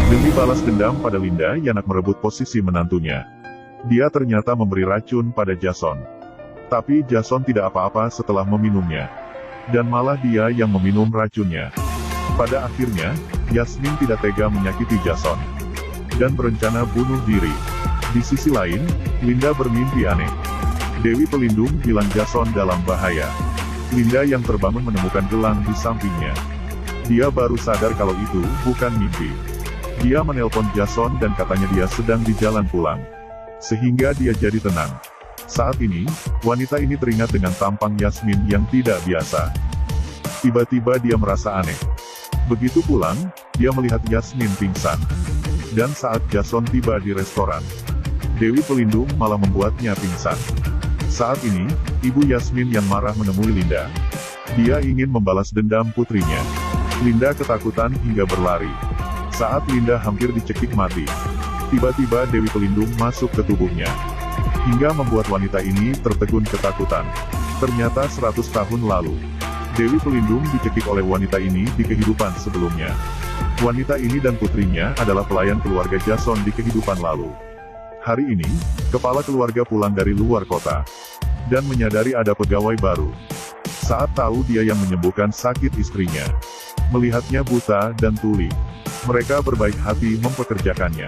Demi balas dendam pada Linda yang merebut posisi menantunya, dia ternyata memberi racun pada Jason. Tapi Jason tidak apa-apa setelah meminumnya. Dan malah dia yang meminum racunnya. Pada akhirnya, Yasmin tidak tega menyakiti Jason dan berencana bunuh diri. Di sisi lain, Linda bermimpi aneh. Dewi Pelindung bilang Jason dalam bahaya. Linda yang terbangun menemukan gelang di sampingnya. Dia baru sadar kalau itu bukan mimpi. Dia menelpon Jason dan katanya dia sedang di jalan pulang. Sehingga dia jadi tenang. Saat ini, wanita ini teringat dengan tampang Yasmin yang tidak biasa. Tiba-tiba dia merasa aneh. Begitu pulang, dia melihat Yasmin pingsan. Dan saat Jason tiba di restoran, Dewi Pelindung malah membuatnya pingsan. Saat ini, ibu Yasmin yang marah menemui Linda. Dia ingin membalas dendam putrinya. Linda ketakutan hingga berlari. Saat Linda hampir dicekik mati, tiba-tiba Dewi Pelindung masuk ke tubuhnya, hingga membuat wanita ini tertegun ketakutan. Ternyata 100 tahun lalu, Dewi Pelindung dicekik oleh wanita ini di kehidupan sebelumnya. Wanita ini dan putrinya adalah pelayan keluarga Jason di kehidupan lalu. Hari ini, kepala keluarga pulang dari luar kota, dan menyadari ada pegawai baru. Saat tahu dia yang menyembuhkan sakit istrinya, melihatnya buta dan tuli, mereka berbaik hati mempekerjakannya.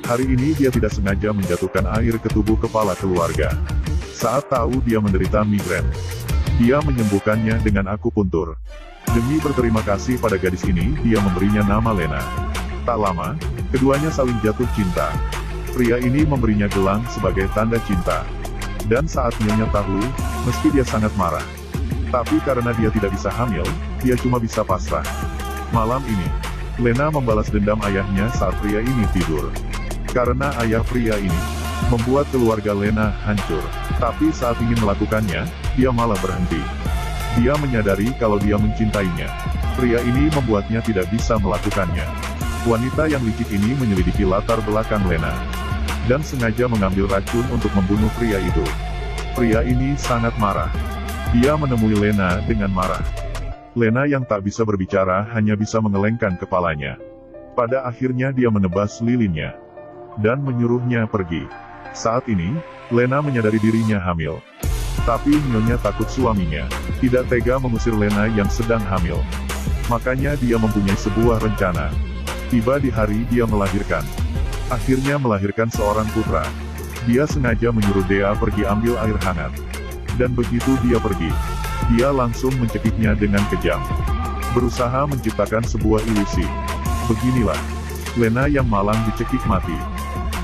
Hari ini dia tidak sengaja menjatuhkan air ke tubuh kepala keluarga. Saat tahu dia menderita migrain, dia menyembuhkannya dengan akupuntur. Demi berterima kasih pada gadis ini, dia memberinya nama Lena. Tak lama, keduanya saling jatuh cinta. Pria ini memberinya gelang sebagai tanda cinta. Dan saat Nyonya tahu, meski dia sangat marah, tapi karena dia tidak bisa hamil, dia cuma bisa pasrah. Malam ini, Lena membalas dendam ayahnya saat pria ini tidur. Karena ayah pria ini membuat keluarga Lena hancur. Tapi saat ingin melakukannya, dia malah berhenti. Dia menyadari kalau dia mencintainya. Pria ini membuatnya tidak bisa melakukannya. Wanita yang licik ini menyelidiki latar belakang Lena, dan sengaja mengambil racun untuk membunuh pria itu. Pria ini sangat marah. Dia menemui Lena dengan marah. Lena yang tak bisa berbicara hanya bisa mengelengkan kepalanya. Pada akhirnya dia menebas lilinnya dan menyuruhnya pergi. Saat ini, Lena menyadari dirinya hamil. Tapi Nyonya takut suaminya tidak tega mengusir Lena yang sedang hamil. Makanya dia mempunyai sebuah rencana. Tiba di hari dia melahirkan. Akhirnya melahirkan seorang putra. Dia sengaja menyuruh Dea pergi ambil air hangat. Dan begitu dia pergi, dia langsung mencekiknya dengan kejam. Berusaha menciptakan sebuah ilusi. Beginilah, Lena yang malang dicekik mati.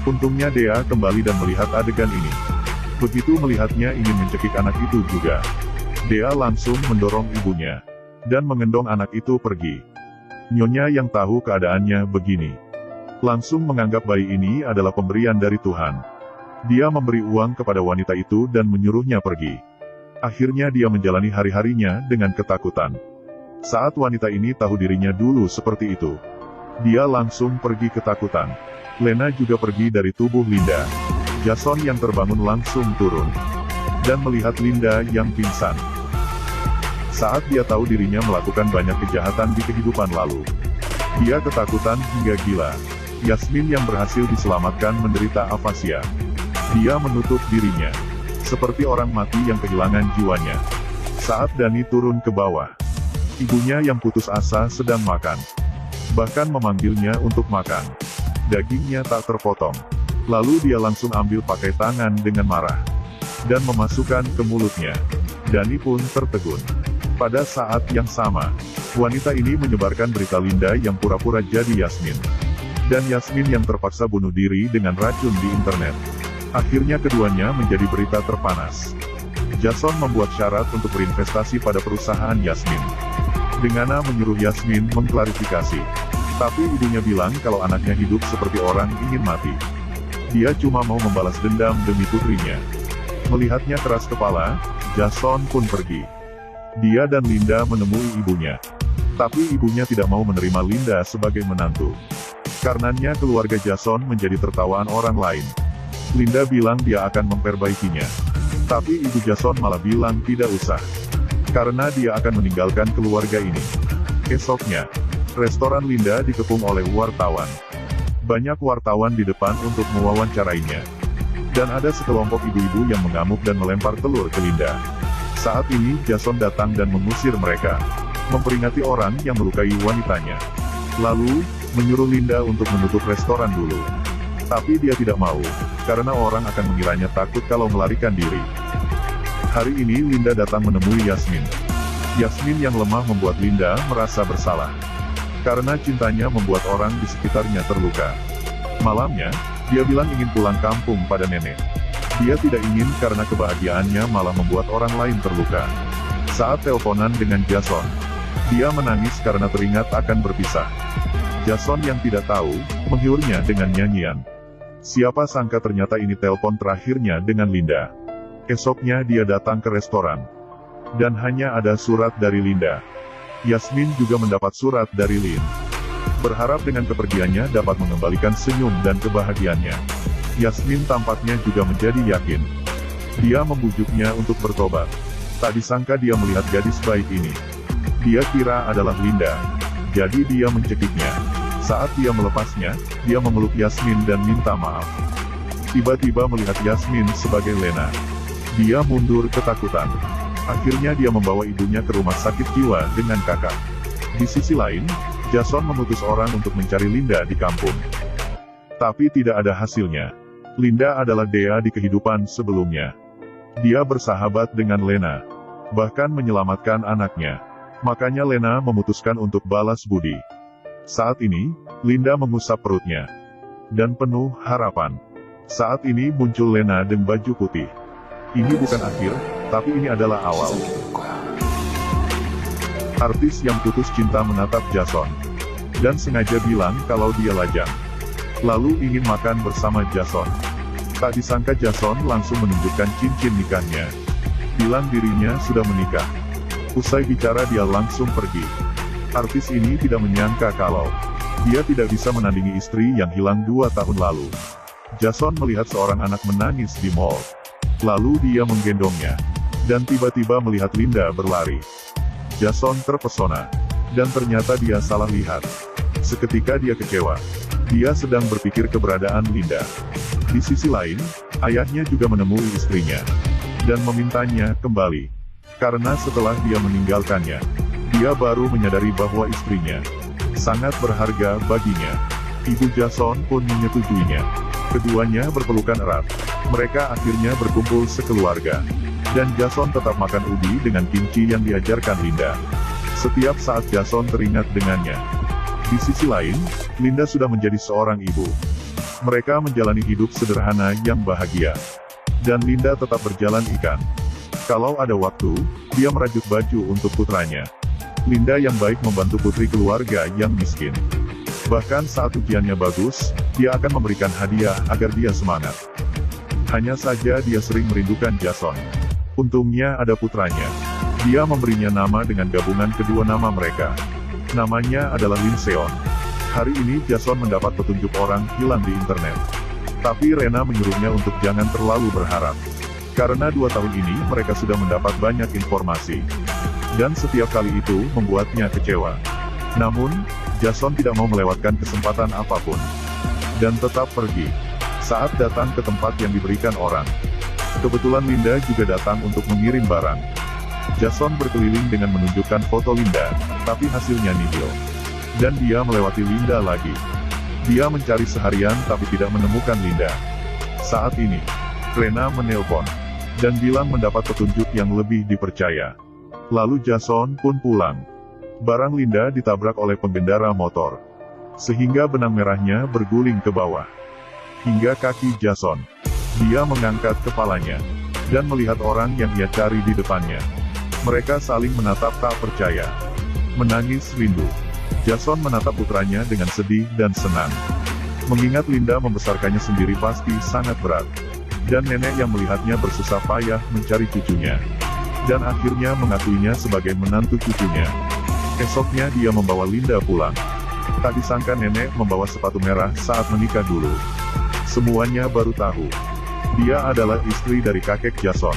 Untungnya Dea kembali dan melihat adegan ini. Begitu melihatnya ingin mencekik anak itu juga, Dea langsung mendorong ibunya, dan mengendong anak itu pergi. Nyonya yang tahu keadaannya begini, langsung menganggap bayi ini adalah pemberian dari Tuhan. Dia memberi uang kepada wanita itu dan menyuruhnya pergi. Akhirnya dia menjalani hari-harinya dengan ketakutan. Saat wanita ini tahu dirinya dulu seperti itu, dia langsung pergi ketakutan. Lena juga pergi dari tubuh Linda. Jason yang terbangun langsung turun, dan melihat Linda yang pingsan. Saat dia tahu dirinya melakukan banyak kejahatan di kehidupan lalu, dia ketakutan hingga gila. Yasmin yang berhasil diselamatkan menderita afasia. Dia menutup dirinya, seperti orang mati yang kehilangan jiwanya. Saat Dani turun ke bawah, ibunya yang putus asa sedang makan. Bahkan memanggilnya untuk makan. Dagingnya tak terpotong. Lalu dia langsung ambil pakai tangan dengan marah, dan memasukkan ke mulutnya. Dani pun tertegun. Pada saat yang sama, wanita ini menyebarkan berita Linda yang pura-pura jadi Yasmin. Dan Yasmin yang terpaksa bunuh diri dengan racun di internet. Akhirnya keduanya menjadi berita terpanas. Jason membuat syarat untuk berinvestasi pada perusahaan Yasmin. Dengana menyuruh Yasmin mengklarifikasi. Tapi ibunya bilang kalau anaknya hidup seperti orang ingin mati. Dia cuma mau membalas dendam demi putrinya. Melihatnya keras kepala, Jason pun pergi. Dia dan Linda menemui ibunya. Tapi ibunya tidak mau menerima Linda sebagai menantu. Karenanya keluarga Jason menjadi tertawaan orang lain. Linda bilang dia akan memperbaikinya. Tapi ibu Jason malah bilang tidak usah. Karena dia akan meninggalkan keluarga ini. Esoknya, restoran Linda dikepung oleh wartawan. Banyak wartawan di depan untuk mewawancarainya. Dan ada sekelompok ibu-ibu yang mengamuk dan melempar telur ke Linda. Saat ini Jason datang dan mengusir mereka, memperingati orang yang melukai wanitanya. Lalu, menyuruh Linda untuk menutup restoran dulu. Tapi dia tidak mau, karena orang akan mengiranya takut kalau melarikan diri. Hari ini Linda datang menemui Yasmin. Yasmin yang lemah membuat Linda merasa bersalah. Karena cintanya membuat orang di sekitarnya terluka. Malamnya, dia bilang ingin pulang kampung pada nenek. Dia tidak ingin karena kebahagiaannya malah membuat orang lain terluka. Saat teleponan dengan Jason, dia menangis karena teringat akan berpisah. Jason yang tidak tahu, menghiurnya dengan nyanyian. Siapa sangka ternyata ini telepon terakhirnya dengan Linda. Esoknya dia datang ke restoran. Dan hanya ada surat dari Linda. Yasmin juga mendapat surat dari Lin. Berharap dengan kepergiannya dapat mengembalikan senyum dan kebahagiaannya. Yasmin tampaknya juga menjadi yakin. Dia membujuknya untuk bertobat. Tak disangka dia melihat gadis baik ini. Dia kira adalah Linda. Jadi dia mencekiknya. Saat dia melepasnya, dia memeluk Yasmin dan minta maaf. Tiba-tiba melihat Yasmin sebagai Lena. Dia mundur ketakutan. Akhirnya dia membawa ibunya ke rumah sakit jiwa dengan kakak. Di sisi lain, Jason mengutus orang untuk mencari Linda di kampung. Tapi tidak ada hasilnya. Linda adalah Dea di kehidupan sebelumnya. Dia bersahabat dengan Lena. Bahkan menyelamatkan anaknya. Makanya Lena memutuskan untuk balas budi. Saat ini, Linda mengusap perutnya. Dan penuh harapan. Saat ini muncul Lena dengan baju putih. Ini bukan akhir, tapi ini adalah awal. Artis yang putus cinta menatap Jason. Dan sengaja bilang kalau dia lajang. Lalu ingin makan bersama Jason. Tak disangka Jason langsung menunjukkan cincin nikahnya. Bilang dirinya sudah menikah. Usai bicara dia langsung pergi. Artis ini tidak menyangka kalau dia tidak bisa menandingi istri yang hilang 2 tahun lalu. Jason melihat seorang anak menangis di mall. Lalu dia menggendongnya. Dan tiba-tiba melihat Linda berlari. Jason terpesona. Dan ternyata dia salah lihat. Seketika dia kecewa. Dia sedang berpikir keberadaan Linda. Di sisi lain, ayahnya juga menemui istrinya. Dan memintanya kembali. Karena setelah dia meninggalkannya, dia baru menyadari bahwa istrinya sangat berharga baginya. Ibu Jason pun menyetujuinya. Keduanya berpelukan erat. Mereka akhirnya berkumpul sekeluarga. Dan Jason tetap makan ubi dengan kimchi yang diajarkan Linda. Setiap saat Jason teringat dengannya. Di sisi lain, Linda sudah menjadi seorang ibu. Mereka menjalani hidup sederhana yang bahagia. Dan Linda tetap berjalan ikan. Kalau ada waktu, dia merajut baju untuk putranya. Linda yang baik membantu putri keluarga yang miskin. Bahkan saat ujiannya bagus, dia akan memberikan hadiah agar dia semangat. Hanya saja dia sering merindukan Jason. Untungnya ada putranya. Dia memberinya nama dengan gabungan kedua nama mereka. Namanya adalah Lin Seon. Hari ini Jason mendapat petunjuk orang hilang di internet. Tapi Rena menyuruhnya untuk jangan terlalu berharap. Karena 2 tahun ini mereka sudah mendapat banyak informasi. Dan setiap kali itu membuatnya kecewa. Namun, Jason tidak mau melewatkan kesempatan apapun. Dan tetap pergi. Saat datang ke tempat yang diberikan orang. Kebetulan Linda juga datang untuk mengirim barang. Jason berkeliling dengan menunjukkan foto Linda, tapi hasilnya nihil. Dan dia melewati Linda lagi. Dia mencari seharian tapi tidak menemukan Linda. Saat ini, Rena menelpon. Dan bilang mendapat petunjuk yang lebih dipercaya. Lalu Jason pun pulang. Barang Linda ditabrak oleh pengendara motor. Sehingga benang merahnya berguling ke bawah. Hingga kaki Jason. Dia mengangkat kepalanya. Dan melihat orang yang ia cari di depannya. Mereka saling menatap tak percaya. Menangis rindu. Jason menatap putranya dengan sedih dan senang. Mengingat Linda membesarkannya sendiri pasti sangat berat. Dan nenek yang melihatnya bersusah payah mencari cucunya. Dan akhirnya mengakuinya sebagai menantu cucunya. Esoknya dia membawa Linda pulang. Tak disangka nenek membawa sepatu merah saat menikah dulu. Semuanya baru tahu. Dia adalah istri dari kakek Jason.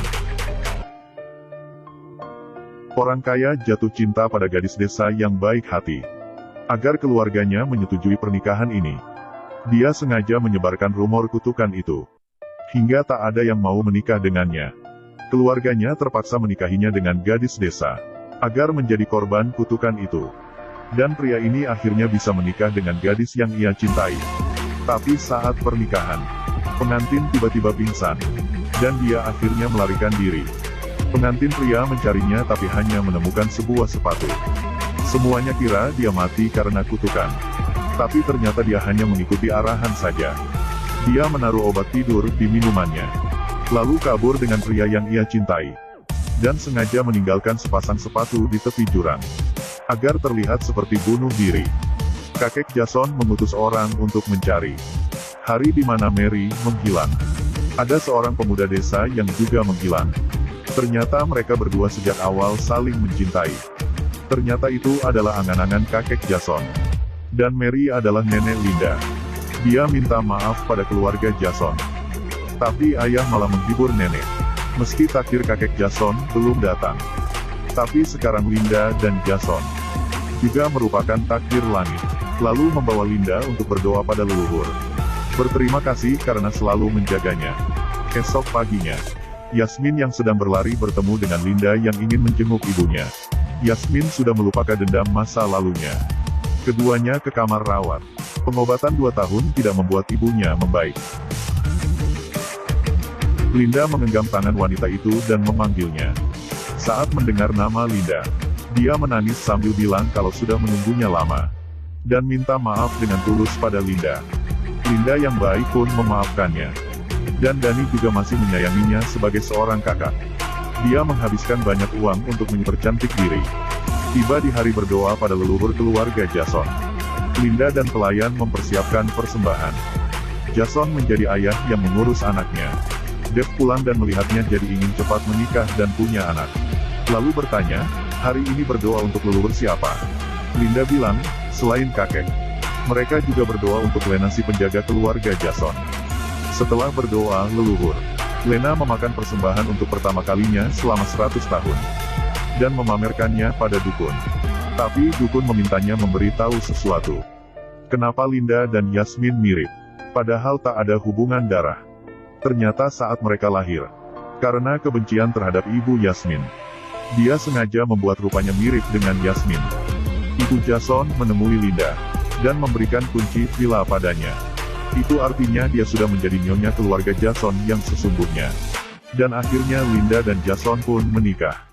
Orang kaya jatuh cinta pada gadis desa yang baik hati. Agar keluarganya menyetujui pernikahan ini. Dia sengaja menyebarkan rumor kutukan itu. Hingga tak ada yang mau menikah dengannya. Keluarganya terpaksa menikahinya dengan gadis desa, agar menjadi korban kutukan itu. Dan pria ini akhirnya bisa menikah dengan gadis yang ia cintai. Tapi saat pernikahan, pengantin tiba-tiba pingsan, dan dia akhirnya melarikan diri. Pengantin pria mencarinya tapi hanya menemukan sebuah sepatu. Semuanya kira dia mati karena kutukan. Tapi ternyata dia hanya mengikuti arahan saja. Dia menaruh obat tidur di minumannya, lalu kabur dengan pria yang ia cintai. Dan sengaja meninggalkan sepasang sepatu di tepi jurang, agar terlihat seperti bunuh diri. Kakek Jason mengutus orang untuk mencari. Hari di mana Mary menghilang. Ada seorang pemuda desa yang juga menghilang. Ternyata mereka berdua sejak awal saling mencintai. Ternyata itu adalah angan-angan kakek Jason. Dan Mary adalah nenek Linda. Dia minta maaf pada keluarga Jason. Tapi ayah malah menghibur nenek. Meski takdir kakek Jason belum datang. Tapi sekarang Linda dan Jason juga merupakan takdir langit. Lalu membawa Linda untuk berdoa pada leluhur. Berterima kasih karena selalu menjaganya. Esok paginya, Yasmin yang sedang berlari bertemu dengan Linda yang ingin menjenguk ibunya. Yasmin sudah melupakan dendam masa lalunya. Keduanya ke kamar rawat. Pengobatan 2 tahun tidak membuat ibunya membaik. Linda menggenggam tangan wanita itu dan memanggilnya. Saat mendengar nama Linda, dia menangis sambil bilang kalau sudah menunggunya lama. Dan minta maaf dengan tulus pada Linda. Linda yang baik pun memaafkannya. Dan Dani juga masih menyayanginya sebagai seorang kakak. Dia menghabiskan banyak uang untuk mempercantik diri. Tiba di hari berdoa pada leluhur keluarga Jason. Linda dan pelayan mempersiapkan persembahan. Jason menjadi ayah yang mengurus anaknya. Dave pulang dan melihatnya jadi ingin cepat menikah dan punya anak. Lalu bertanya, hari ini berdoa untuk leluhur siapa? Linda bilang, selain kakek, mereka juga berdoa untuk Lena si penjaga keluarga Jason. Setelah berdoa leluhur, Lena memakan persembahan untuk pertama kalinya selama 100 tahun. Dan memamerkannya pada dukun. Tapi dukun memintanya memberitahu sesuatu. Kenapa Linda dan Yasmin mirip? Padahal tak ada hubungan darah. Ternyata saat mereka lahir, karena kebencian terhadap ibu Yasmin, dia sengaja membuat rupanya mirip dengan Yasmin. Ibu Jason menemui Linda, dan memberikan kunci villa padanya. Itu artinya dia sudah menjadi nyonya keluarga Jason yang sesungguhnya. Dan akhirnya Linda dan Jason pun menikah.